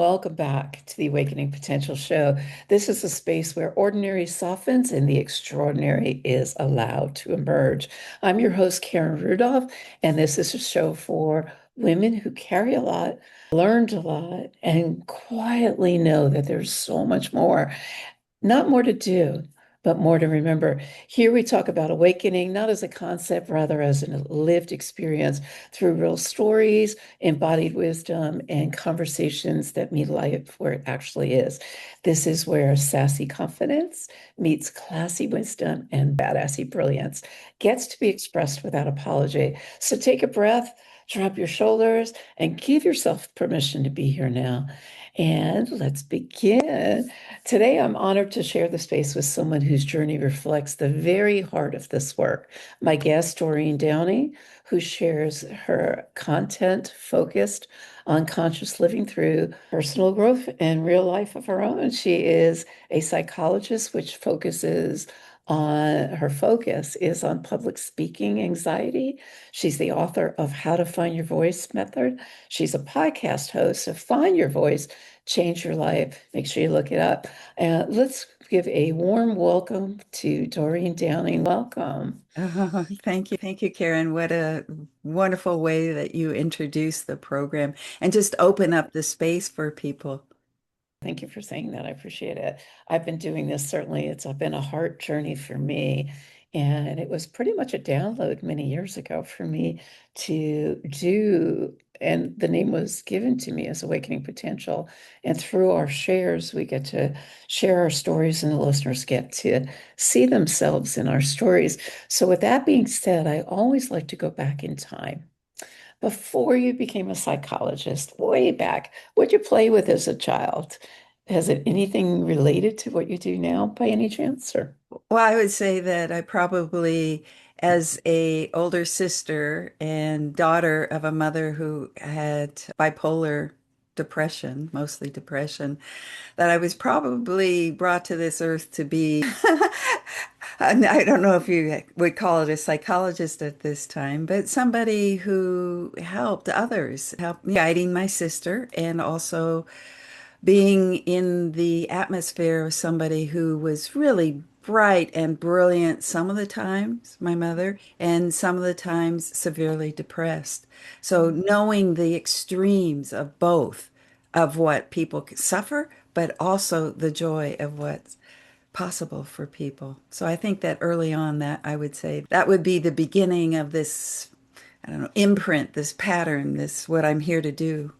Welcome back to the Awakening Potential Show. This is a space where ordinary softens and the extraordinary is allowed to emerge. I'm your host, Karen Rudolph, and this is a show for women who carry a lot, learned a lot, and quietly know that there's so much more. Not more to do, but more to remember. Here we talk about awakening, not as a concept, rather as a lived experience through real stories, embodied wisdom, and conversations that meet life where it actually is. This is where sassy confidence meets classy wisdom and badassy brilliance gets to be expressed without apology. So take a breath, drop your shoulders, and give yourself permission to be here now. And let's begin. Today, I'm honored to share the space with someone whose journey reflects the very heart of this work. My guest, Doreen Downing, who shares her content focused on conscious living through personal growth and real life of her own. She is a psychologist, which focuses on her focus is on public speaking anxiety. She's the author of How to Find Your Voice Method. She's a podcast host of Find Your Voice, Change Your Life. Make sure you look it up. Let's give a warm welcome to Doreen Downing. Welcome. Oh, thank you. Thank you, Karen. What a wonderful way that you introduce the program and just open up the space for people. Thank you for saying that. I appreciate it. I've been doing this, certainly, it's been a heart journey for me. And it was pretty much a download many years ago for me to do. And the name was given to me as Awakening Potential. And through our shares, we get to share our stories, and the listeners get to see themselves in our stories. So, with that being said, I always like to go back in time before you became a psychologist, way back, what'd you play with as a child? Has it anything related to what you do now by any chance? Or Well, I would say that I probably, as a older sister and daughter of a mother who had bipolar depression, mostly depression, that I was probably brought to this earth to be, and I don't know if you would call it a psychologist at this time, but somebody who helped others, helped me guiding my sister and also being in the atmosphere of somebody who was really bright and brilliant some of the times, my mother, and some of the times severely depressed. So knowing the extremes of both of what people suffer, but also the joy of what's possible for people. So I think that early on that I would say that would be the beginning of this, I don't know, imprint, this pattern, this what I'm here to do.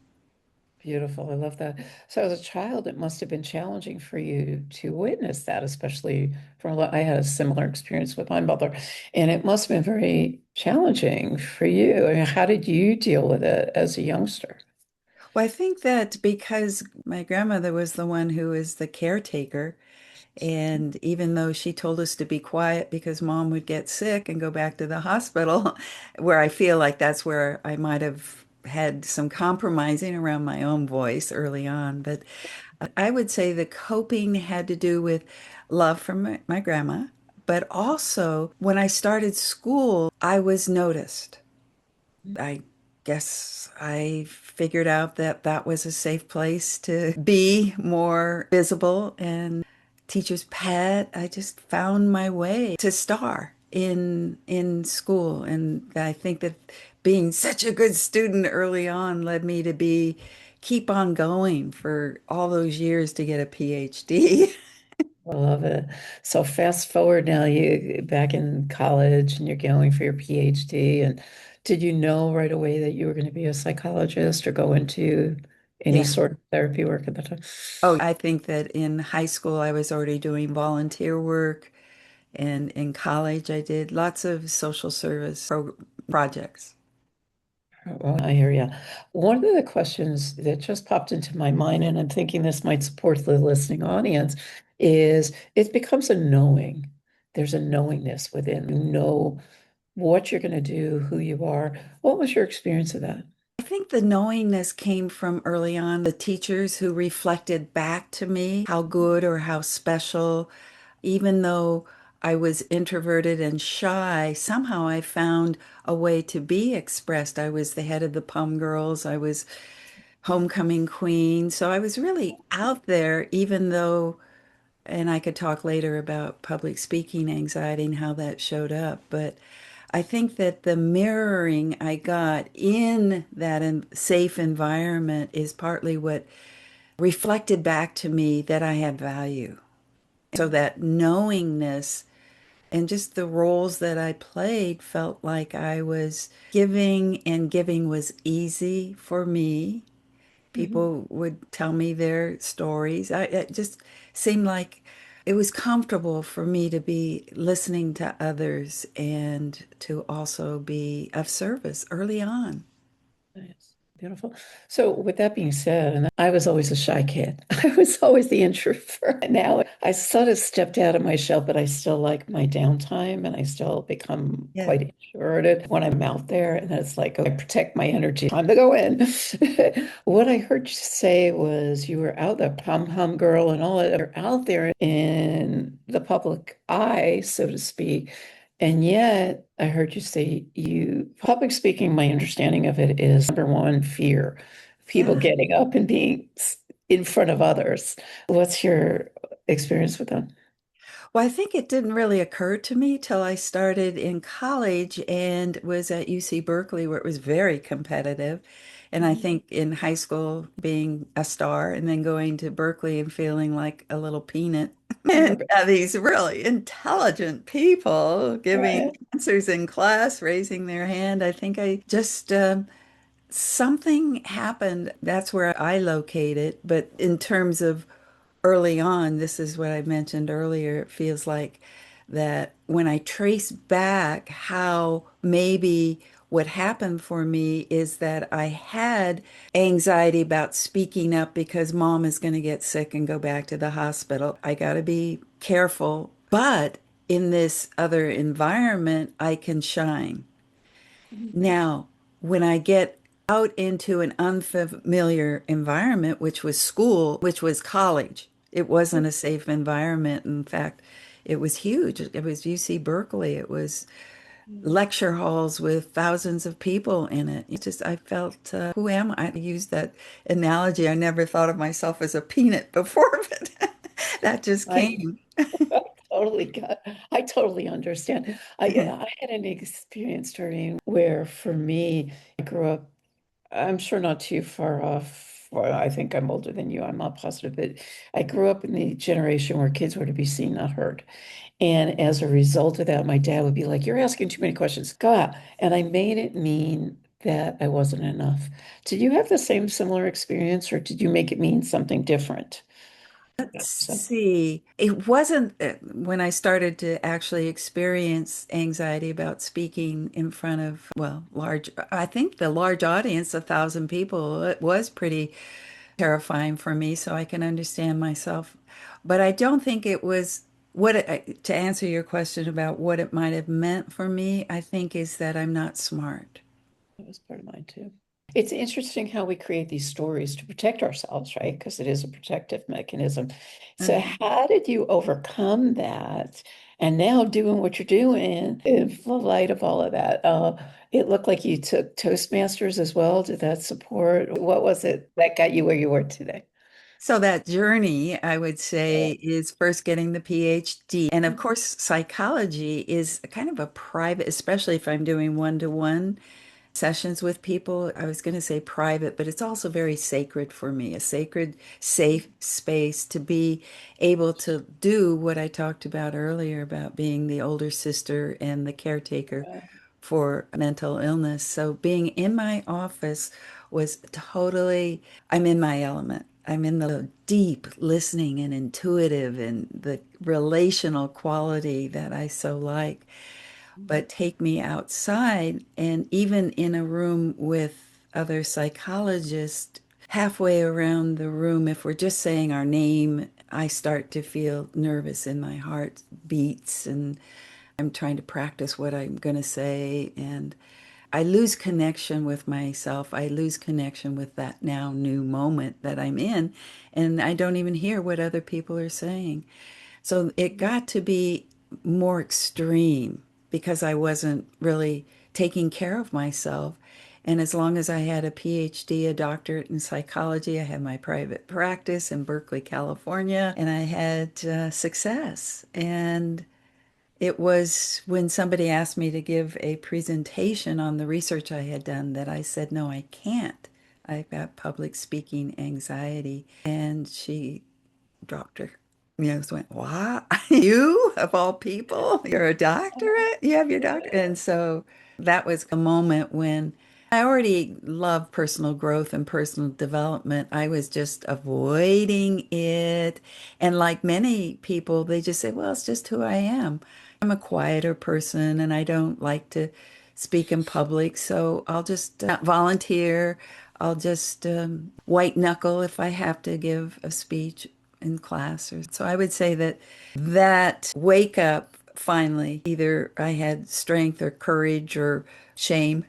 beautiful. I love that. So as a child, it must have been challenging for you to witness that, especially from I had a similar experience with my mother, and it must have been very challenging for you. I mean, how did you deal with it as a youngster? Well, I think that because my grandmother was the one who was the caretaker, and even though she told us to be quiet because mom would get sick and go back to the hospital, where I feel like that's where I might have had some compromising around my own voice early on. But I would say the coping had to do with love from my grandma. But also, when I started school, I was noticed. I guess I figured out that that was a safe place to be more visible and teacher's pet. I just found my way to star in school, and I think that being such a good student early on led me to be keep on going for all those years to get a PhD. I love it. So fast forward now, you back in college and you're going for your PhD. And did you know right away that you were going to be a psychologist or go into any Yeah. sort of therapy work at the time? Oh, I think that in high school I was already doing volunteer work. And in college, I did lots of social service projects. Well, I hear you. One of the questions that just popped into my mind, and I'm thinking this might support the listening audience, is it becomes a knowing. There's a knowingness within. You know what you're going to do, who you are. What was your experience of that? I think the knowingness came from early on, the teachers who reflected back to me how good or how special, even though I was introverted and shy, somehow I found a way to be expressed. I was the head of the Pum Girls. I was homecoming queen. So I was really out there, even though, and I could talk later about public speaking anxiety and how that showed up. But I think that the mirroring I got in that safe environment is partly what reflected back to me that I had value. So that knowingness and just the roles that I played felt like I was giving, and giving was easy for me. Mhm. People would tell me their stories. It just seemed like it was comfortable for me to be listening to others and to also be of service early on. Nice. Beautiful. So, with that being said, and I was always a shy kid. I was always the introvert. Now I sort of stepped out of my shell, but I still like my downtime and I still become Yeah. quite introverted when I'm out there. And it's like, oh, I protect my energy. Time to go in. What I heard you say was you were out, the pom-pom girl and all that. You're out there in the public eye, so to speak. And yet, I heard you say public speaking, my understanding of it is number one, fear, people Yeah. getting up and being in front of others. What's your experience with that? Well, I think it didn't really occur to me till I started in college and was at UC Berkeley, where it was very competitive. And I Mhm. think in high school, being a star and then going to Berkeley and feeling like a little peanut. And these really intelligent people giving Right. answers in class, raising their hand. I think I just, something happened. That's where I located. But in terms of early on, this is what I mentioned earlier. It feels like that when I trace back how maybe what happened for me is that I had anxiety about speaking up because mom is going to get sick and go back to the hospital. I got to be careful. But in this other environment, I can shine. Mhm. Now, when I get out into an unfamiliar environment, which was school, which was college, it wasn't a safe environment. In fact, it was huge. It was UC Berkeley. It was lecture halls with thousands of people in it. It just, I felt, who am I? I use that analogy. I never thought of myself as a peanut before, but that just I, came. I I totally understand. I had an experience, Doreen, where for me, I grew up, I'm sure not too far off. Well, I think I'm older than you. I'm not positive, but I grew up in the generation where kids were to be seen, not heard. And as a result of that, my dad would be like, "You're asking too many questions. Go out." And I made it mean that I wasn't enough. Did you have the same similar experience, or did you make it mean something different? Let's So, see. It wasn't when I started to actually experience anxiety about speaking in front of, well, large, I think the large audience, 1,000 people, it was pretty terrifying for me, so I can understand myself. But I don't think it was to answer your question about what it might have meant for me, I think is that I'm not smart. that was part of mine too. It's interesting how we create these stories to protect ourselves, right? Because it is a protective mechanism. So, Uh, how did you overcome that? And now doing what you're doing in the light of all of that, it looked like you took Toastmasters as well. Did that support? What was it that got you where you were today? So that journey, I would Yeah. say, is first getting the PhD. And of course, psychology is kind of a private, especially if I'm doing one-to-one sessions with people. I was going to say private, but it's also very sacred for me, a sacred, safe space to be able to do what I talked about earlier about being the older sister and the caretaker for mental illness. So being in my office was totally, I'm in my element. I'm in the deep listening and intuitive and the relational quality that I so like. But take me outside, and even in a room with other psychologists, halfway around the room, if we're just saying our name, I start to feel nervous and my heart beats and I'm trying to practice what I'm going to say. And I lose connection with myself. I lose connection with that now new moment that I'm in. And I don't even hear what other people are saying. So it got to be more extreme because I wasn't really taking care of myself. And as long as I had a PhD, a doctorate in psychology, I had my private practice in Berkeley, California, and I had success. And it was when somebody asked me to give a presentation on the research I had done that I said, no, I can't. I've got public speaking anxiety. And she dropped her, just went, what? You, of all people, you're a doctorate? You have your doctorate? And so that was a moment when I already love personal growth and personal development. I was just avoiding it. And like many people, they just say, well, it's just who I am. I'm a quieter person and I don't like to speak in public. So I'll just not volunteer. I'll just white knuckle if I have to give a speech in class. Or so I would say that that wake up finally, either I had strength or courage or shame,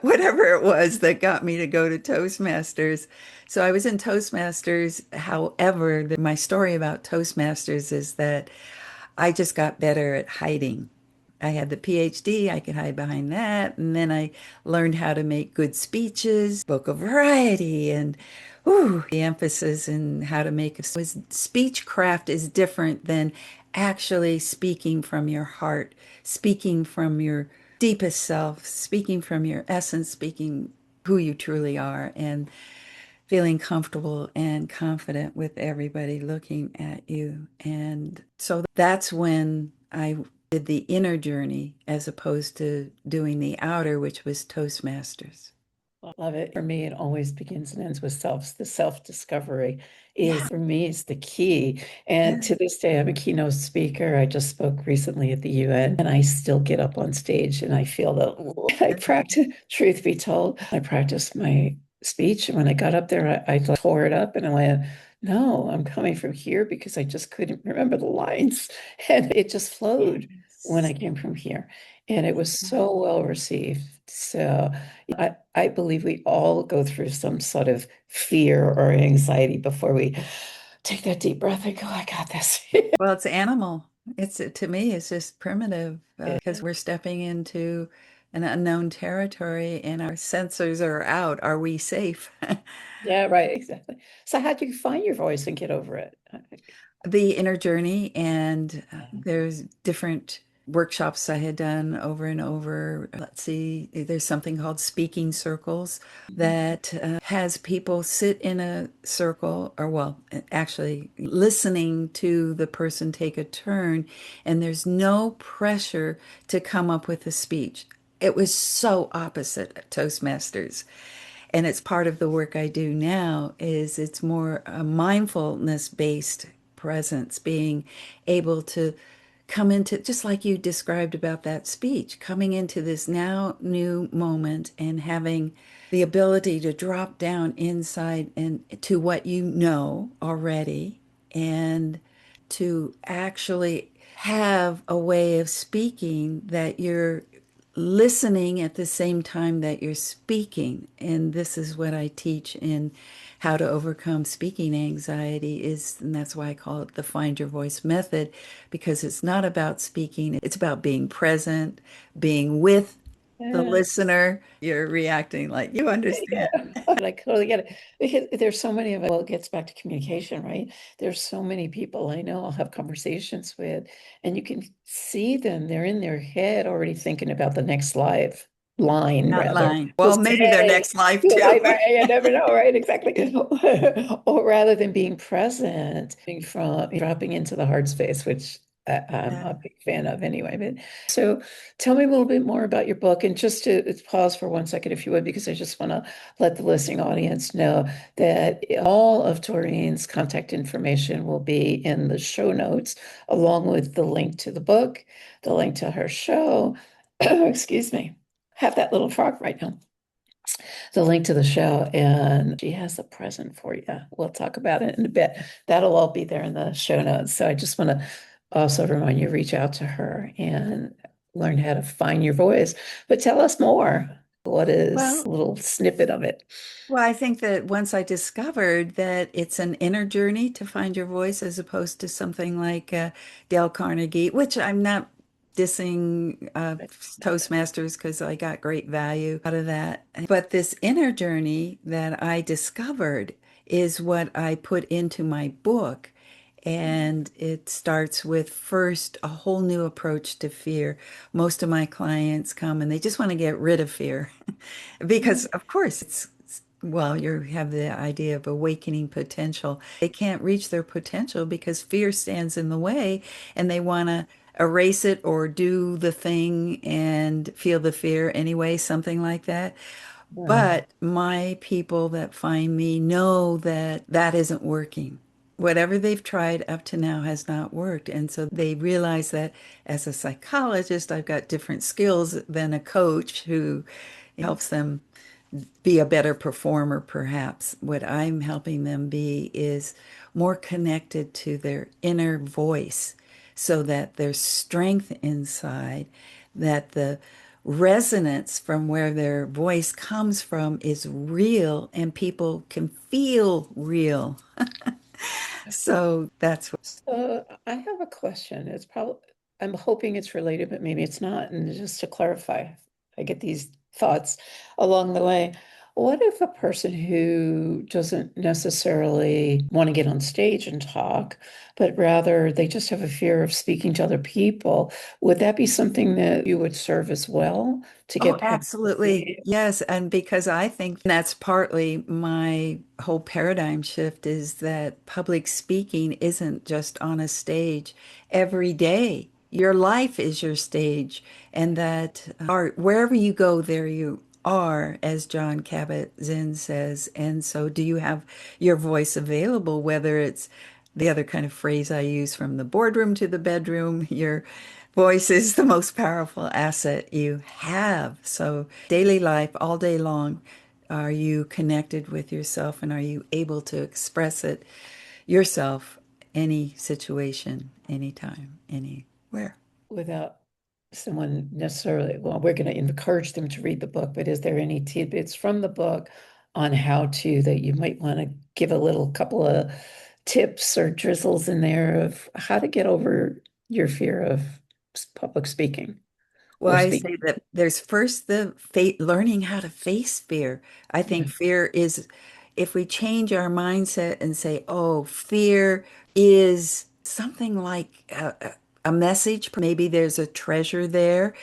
whatever it was that got me to go to Toastmasters. So I was in Toastmasters. However, my story about Toastmasters is that I just got better at hiding. I had the PhD, I could hide behind that. And then I learned how to make good speeches, spoke a variety, and the emphasis in how to make speech craft is different than actually speaking from your heart, speaking from your deepest self, speaking from your essence, speaking who you truly are, and feeling comfortable and confident with everybody looking at you. And so that's when I did the inner journey as opposed to doing the outer, which was Toastmasters. I love it. For me, it always begins and ends with self. The self-discovery Yeah. is, for me, is the key. And Yeah. to this day, I'm a keynote speaker. I just spoke recently at the UN, and I still get up on stage and I feel that I practice, truth be told, I practiced my speech. And when I got up there, I tore it up and I went, no, I'm coming from here because I just couldn't remember the lines. And it just flowed when Yes. I came from here. And it was Exactly. so well received. So I believe we all go through some sort of fear or anxiety before we take that deep breath and go, I got this. Well, it's animal. It's to me, it's just primitive because Yeah, we're stepping into an unknown territory and our sensors are out. Are we safe? yeah, right, exactly. So how do you find your voice and get over it? The inner journey, and there's different workshops I had done over and over. Let's see, there's something called speaking circles that has people sit in a circle, or well, actually listening to the person take a turn, and there's no pressure to come up with a speech. It was so opposite at Toastmasters, and it's part of the work I do now. Is it's more a mindfulness based presence, being able to come into, just like you described about that speech, coming into this now new moment and having the ability to drop down inside and to what you know already, and to actually have a way of speaking that you're listening at the same time that you're speaking. And this is what I teach in how to overcome speaking anxiety is, and that's why I call it the find your voice method, because it's not about speaking, it's about being present, being with the Yeah. listener. You're reacting like you Yeah, understand. I totally get it. Because there's so many of it. Well, it gets back to communication, right? There's so many people I know I'll have conversations with, and you can see them. They're in their head already thinking about the next live line, Not rather. lying. They'll Well, maybe their say, next life you too. never know, right? Exactly. Or rather than being present, being from dropping into the heart space, which I'm Yeah. a big fan of anyway. But so tell me a little bit more about your book. And just to pause for 1 second, if you would, because I just want to let the listening audience know that all of Doreen's contact information will be in the show notes, along with the link to the book, the link to her show. Excuse me. Have that little frog right now. The link to the show, and she has a present for you. We'll talk about it in a bit. That'll all be there in the show notes. So I just want to also remind you, reach out to her and learn how to find your voice. But tell us more. What is Well, a little snippet of it? well, I think that once I discovered that it's an inner journey to find your voice as opposed to something like Dale Carnegie, which I'm not dissing Right. Toastmasters because I got great value out of that. But this inner journey that I discovered is what I put into my book. And it starts with first a whole new approach to fear. Most of my clients come and they just want to get rid of fear because, of course, well, you have the idea of awakening potential. They can't reach their potential because fear stands in the way and they want to erase it or do the thing and feel the fear anyway, something like that. Right. But my people that find me know that that isn't working. Whatever they've tried up to now has not worked. And so they realize that as a psychologist, I've got different skills than a coach who helps them be a better performer, perhaps. What I'm helping them be is more connected to their inner voice so that there's strength inside, that the resonance from where their voice comes from is real and people can feel real. So that's what. So I have a question. It's probably, I'm hoping it's related, but maybe it's not. And just to clarify, I get these thoughts along the way. What if a person who doesn't necessarily want to get on stage and talk, but rather they just have a fear of speaking to other people? Would that be something that you would serve as well to Oh, get past the absolutely. fear? Yes. And because I think that's partly my whole paradigm shift is that public speaking isn't just on a stage every day. Your life is your stage, and that art, wherever you go, there you are, as John Kabat-Zinn says. And so, do you have your voice available, whether it's the other kind of phrase I use from the boardroom to the bedroom, your voice is the most powerful asset you have. So, daily life, all day long, are you connected with yourself and are you able to express it yourself, any situation, anytime, anywhere? Without someone necessarily, well, we're going to encourage them to read the book, but is there any tidbits from the book on how to that you might want to give a little couple of tips or drizzles in there of how to get over your fear of public speaking Well, or I speaking? say that there's first the learning how to face fear. I think Yeah. fear is, if we change our mindset and say, oh, fear is something like a message, maybe there's a treasure there.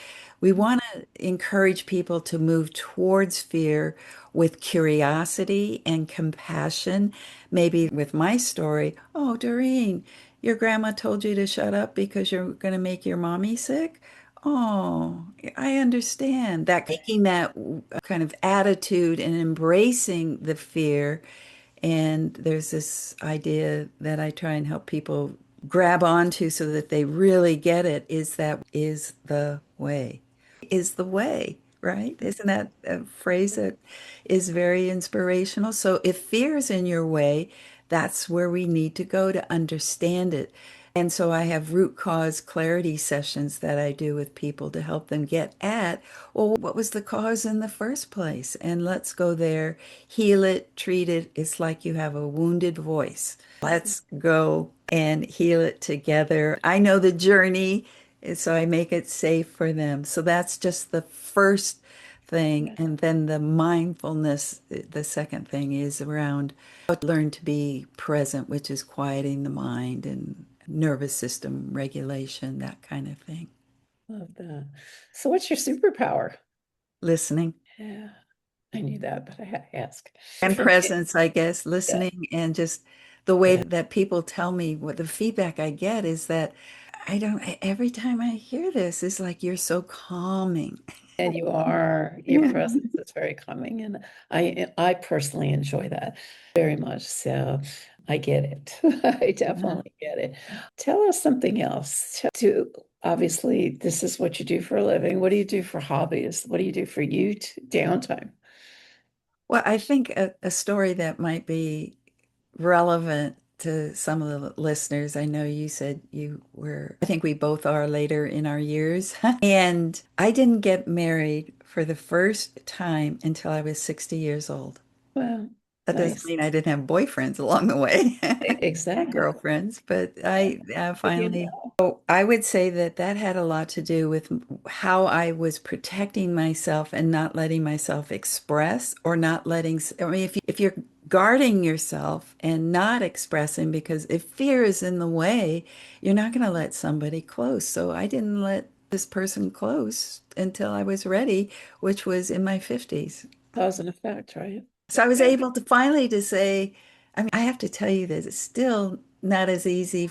We want to encourage people to move towards fear with curiosity and compassion. Maybe with my story, oh, Doreen, your grandma told you to shut up because you're going to make your mommy sick. Oh, I understand that taking that kind of attitude and embracing the fear. And there's this idea that I try and help people grab onto so that they really get it is that is the way, is the way, right? Isn't that a phrase that is very inspirational? So if fear is in your way, that's where we need to go to understand it. And so I have root cause clarity sessions that I do with people to help them get at, well, what was the cause in the first place? And let's go there, heal it, treat it. It's like you have a wounded voice. Let's go and heal it together. I know the journey, so I make it safe for them. So that's just the first thing. Yeah. And then the mindfulness, the second thing is around learn to be present, which is quieting the mind and nervous system regulation, that kind of thing. Love that. So what's your superpower? Listening Yeah, I knew that, but I had to ask. and For me, presence, I guess, yeah, listening and just the way yeah. that people tell me what the feedback I get is that I don't, every time I hear this, it's like you're so calming. And you are, your presence is very calming, and I personally enjoy that very much. So I get it. I Yeah. definitely get it. Tell us something else. To obviously, this is what you do for a living. What do you do for hobbies? What do you do for you to downtime? Well, I think a story that might be relevant to some of the listeners. I know you said you were, I think we both are later in our years. And I didn't get married for the first time until I was 60 years old. Well. That doesn't Nice. mean I didn't have boyfriends along the way and Exactly. girlfriends, but Yeah. I But you finally, know, oh, I would say that that had a lot to do with how I was protecting myself and not letting myself express or not letting, I mean, if you're guarding yourself and not expressing because if fear is in the way, you're not going to let somebody close. So I didn't let this person close until I was ready, which was in my 50s. cause and effect, right? So I was Yeah. able to finally to say, I mean, I have to tell you that it's still not as easy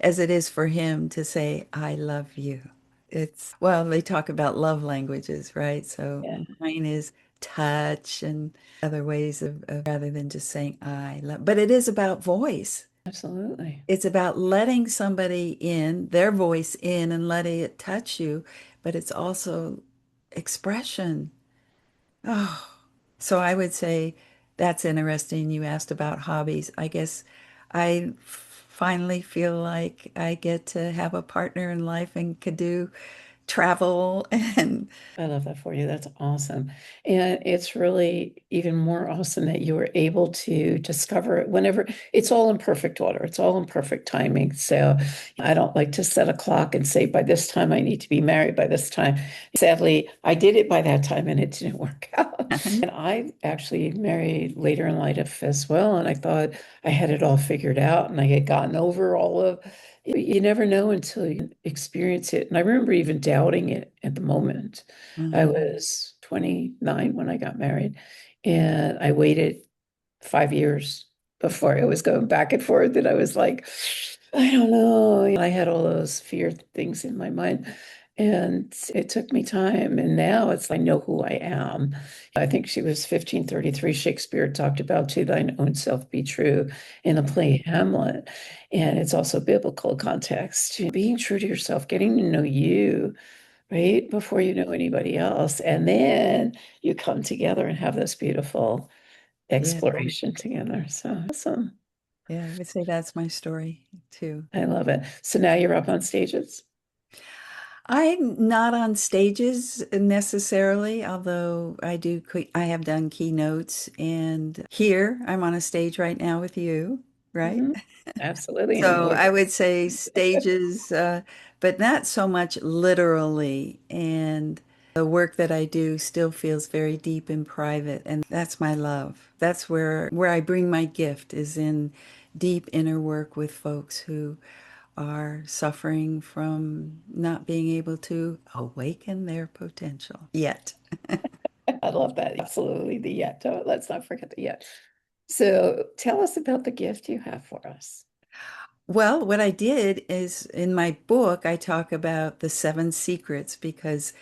as it is for him to say, I love you. It's, well, they talk about love languages, right? So Yeah, mine is touch and other ways of rather than just saying I love, but it is about voice. absolutely. It's about letting somebody in, their voice in, and letting it touch you, but it's also expression. Oh, so I would say that's interesting. You asked about hobbies. I guess I finally feel like I get to have a partner in life and could do travel and I love that for you. That's awesome. And it's really even more awesome that you were able to discover it whenever it's all in perfect order. It's all in perfect timing. So I don't like to set a clock and say, by this time I need to be married by this time. Sadly, I did it by that time and it didn't work out. And I actually married later in life as well. And I thought I had it all figured out and I had gotten over all of you never know until you experience it. And I remember even doubting it at the moment. I Mhm. was 29 when I got married, and I waited 5 years before I was going back and forth. And I was like, I don't know. I had all those fear things in my mind. And it took me time. And now it's I know who I am. I think she was 1533. Shakespeare talked about to thine own self be true in the play Hamlet. And it's also biblical context. Being true to yourself, getting to know you, right? Before you know anybody else. And then you come together and have this beautiful Yeah, exploration together. So awesome. yeah, I would say that's my story too. I love it. So now you're up on stages. I'm not on stages necessarily, although I have done keynotes and here I'm on a stage right now with you, right? Mhm. Absolutely. And So we're I would say stages, but not so much literally. And the work that I do still feels very deep and private, and that's my love. That's where I bring my gift is in deep inner work with folks who are suffering from not being able to awaken their potential yet. I love that. Absolutely. The yet. Let's not forget the yet. So tell us about the gift you have for us. Well, what I did is in my book, I talk about the seven secrets because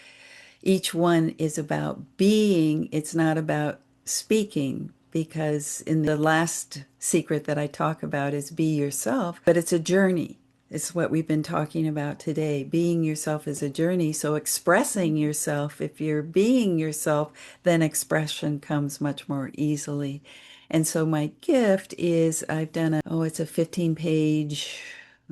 each one is about being, it's not about speaking. Because in the last secret that I talk about is be yourself, but it's a journey. It's what we've been talking about today. Being yourself is a journey. So, expressing yourself, if you're being yourself, then expression comes much more easily. And so, my gift is I've done it's a 15-page,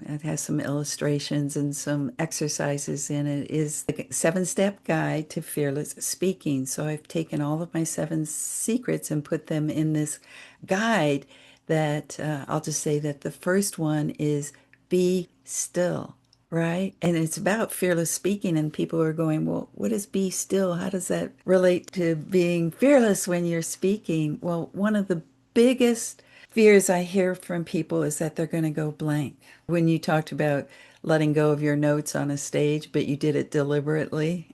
it has some illustrations and some exercises in it, is the 7-step guide to fearless speaking. So, I've taken all of my seven secrets and put them in this guide that I'll just say that the first one is be still, right? And it's about fearless speaking, and people are going, well, what is be still? How does that relate to being fearless when you're speaking? Well, one of the biggest fears I hear from people is that they're going to go blank. When you talked about letting go of your notes on a stage, but you did it deliberately,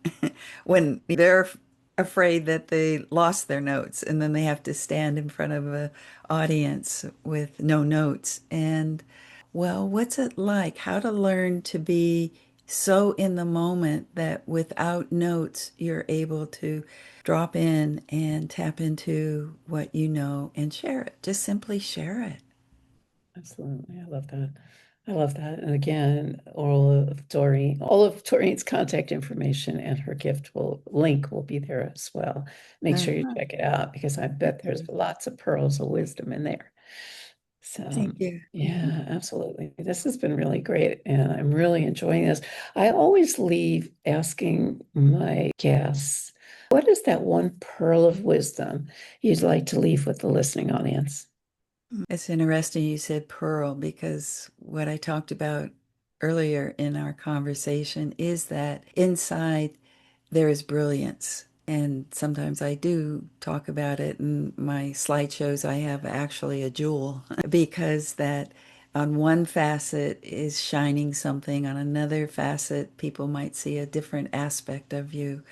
when they're afraid that they lost their notes and then they have to stand in front of an audience with no notes. And well, what's it like? How to learn to be so in the moment that without notes, you're able to drop in and tap into what you know and share it. Just simply share it. Absolutely. I love that. I love that. And again, all of Doreen's contact information and her gift will link will be there as well. Make sure you Uh-huh. check it out because I Thank bet there's you. lots of pearls of wisdom in there. So, Thank you. yeah, absolutely. This has been really great, and I'm really enjoying this. I always leave asking my guests What is that one pearl of wisdom you'd like to leave with the listening audience? It's interesting you said pearl because what I talked about earlier in our conversation is that inside there is brilliance. And sometimes I do talk about it in my slideshows. I have actually a jewel because that on one facet is shining something, on another facet, people might see a different aspect of you.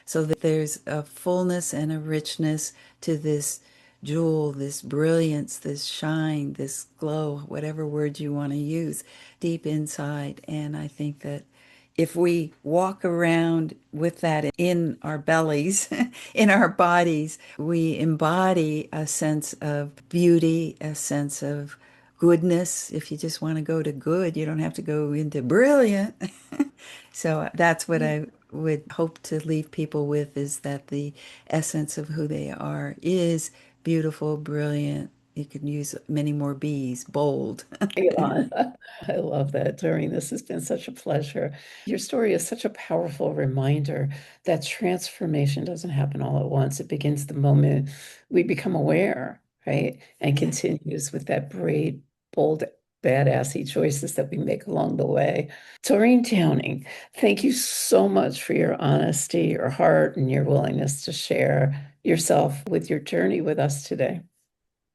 So that there's a fullness and a richness to this jewel, this brilliance, this shine, this glow, whatever word you want to use, deep inside. And I think that if we walk around with that in our bellies, in our bodies, we embody a sense of beauty, a sense of goodness. If you just want to go to good, you don't have to go into brilliant. So that's what I would hope to leave people with is that the essence of who they are is beautiful, brilliant. You could use many more B's, bold. Elon. I love that, Doreen. This has been such a pleasure. Your story is such a powerful reminder that transformation doesn't happen all at once. It begins the moment we become aware, right? And Yeah. continues with that brave, bold, badassy choices that we make along the way. Doreen Downing, thank you so much for your honesty, your heart, and your willingness to share yourself with your journey with us today.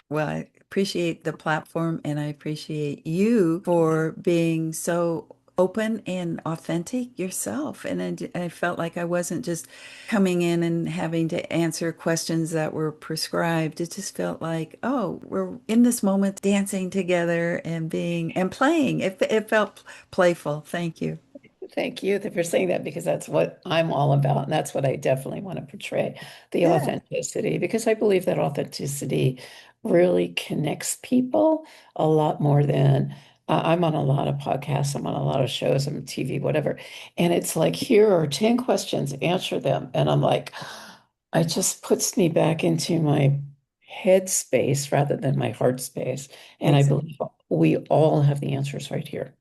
Well, I appreciate the platform and I appreciate you for being so open and authentic yourself. And I felt like I wasn't just coming in and having to answer questions that were prescribed. It just felt like, oh, we're in this moment dancing together and being and playing. It felt playful. Thank you. Thank you for saying that because that's what I'm all about. And that's what I definitely want to portray, the Yeah. authenticity, because I believe that authenticity really connects people a lot more than I'm on a lot of podcasts, I'm on a lot of shows, I'm on TV, whatever. And it's like, here are 10 questions, answer them. And I'm like, it just puts me back into my head space rather than my heart space. And I Exactly. believe we all have the answers right here.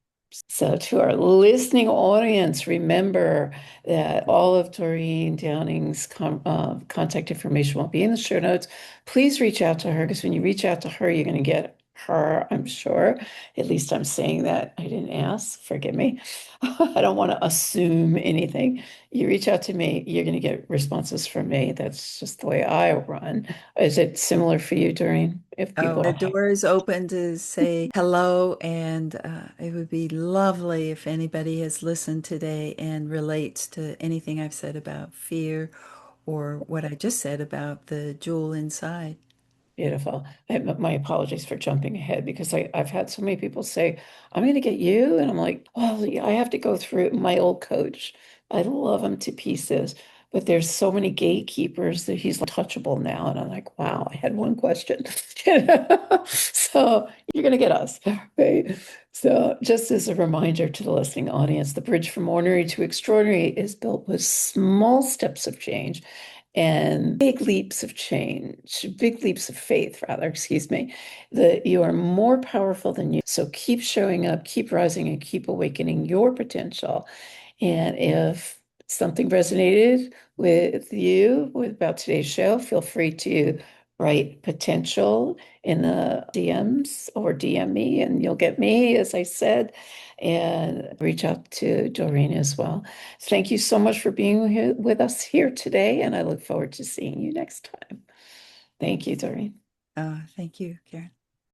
So, to our listening audience, remember that all of Doreen Downing's contact information will be in the show notes. Please reach out to her because when you reach out to her, you're going to get her, I'm sure. At least I'm saying that. I didn't ask. Forgive me. I don't want to assume anything. You reach out to me, you're going to get responses from me. That's just the way I run. Is it similar for you, Doreen? If Oh, people, the door is open to say hello, and it would be lovely if anybody has listened today and relates to anything I've said about fear or what I just said about the jewel inside. beautiful. My apologies for jumping ahead because I've had so many people say, I'm going to get you. And I'm like, well, yeah, I have to go through my old coach. I love him to pieces, but there's so many gatekeepers that he's touchable now. And I'm like, wow, I had one question. So you're going to get us. Right? So just as a reminder to the listening audience, the bridge from ordinary to extraordinary is built with small steps of change and big leaps of change, big leaps of faith, rather, excuse me, that you are more powerful than you. So keep showing up, keep rising, and keep awakening your potential. And if something resonated with you about today's show, feel free to write potential in the DMs or DM me, and you'll get me, as I said, and reach out to Doreen as well. Thank you so much for being here with us here today, and I look forward to seeing you next time. Thank you, Doreen. Thank you, Karen.